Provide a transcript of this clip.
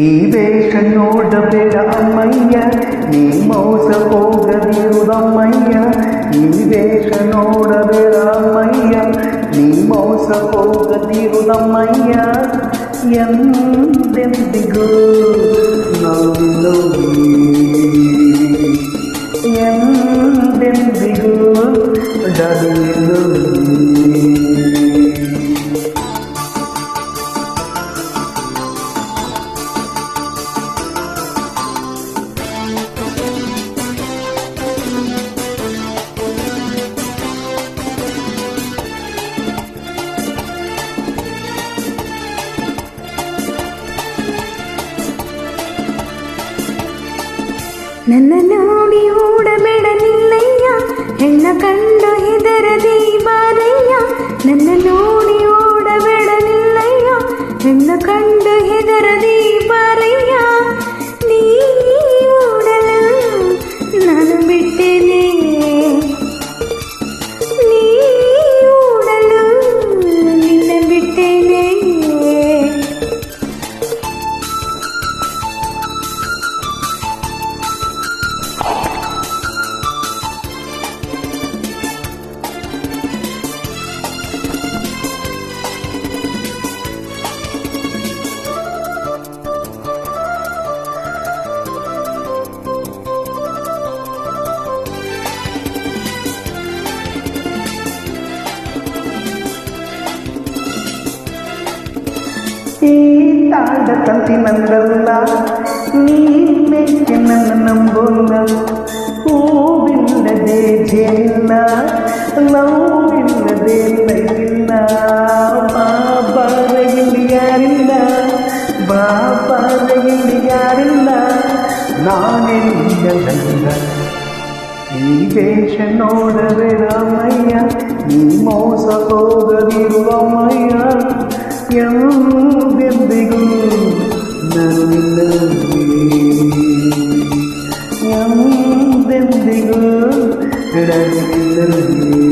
ಈ ವೇಷ ನೋಡಬೇಡ ಅಮ್ಮಯ್ಯ, ನೀ ಮೋಸ ಹೋಗದಿರುವುದಮ್ಮಯ್ಯ. ಈ ವೇಷ ನೋಡಬೇಡ ಅಮ್ಮಯ್ಯ, ನೀ ಮೋಸ ಹೋಗದಿರುವುದಮ್ಮಯ್ಯ. ಎಂದೆಂದಿಗೂ ನಾವು ಎಂದೆಂದಿಗೂ ಡಲಿಲು. ನನ್ನ ನೋಡಿ ಓಡಬೇಡ ನಿಲ್ಲಯ್ಯ, ಹೆಣ್ಣ ಕಂಡು ಹೆದರದಿ ಬಾರಯ್ಯ. ನನ್ನ ನೋಡಿ ಓಡಬೇಡ ನಿಲ್ಲಯ್ಯ, ಹೆಣ್ಣ ಕಂಡು ಹೆದರದಿ ಬಾರಯ್ಯ. ನೀ ಓಡಲು ನಾನು ಬಿಟ್ಟೇನೆ, ನೀ ಓಡಲು ನಿನ್ನ ಬಿಟ್ಟೇನೆ. ಈ ತಾಡ ತಂತಿ ನಂದಲ್ಲ, ನೀನೇಕೆ ನನ್ನ ನಂಬೋಲ್ಲ. ಹೂವಿಲ್ಲದೆ ಜೇನಿಲ್ಲ, ಲವ್ವಿಲ್ಲದೆ ಲೈವಿಲ್ಲ. ಬಾಬಾರ ಇಲ್ಲಿ ಯಾರಿಲ್ಲ, ಬಾಬಾರ ಇಲ್ಲಿ ಯಾರಿಲ್ಲ. ನಾನೆಲ್ಲ ಈ ವೇಷ ನೋಡಬೇಡ ಅಮ್ಮಯ್ಯ, ನೀ ಮೋಸ ಹೋಗದಿರುವಮ್ಮಯ್ಯ. ಎಂದೆಂದಿಗೂ ನಾನಿಲ್ಲವೇ, ಎಂದೆಂದಿಗೂ ಡಲಿಲ್ಲವೇ.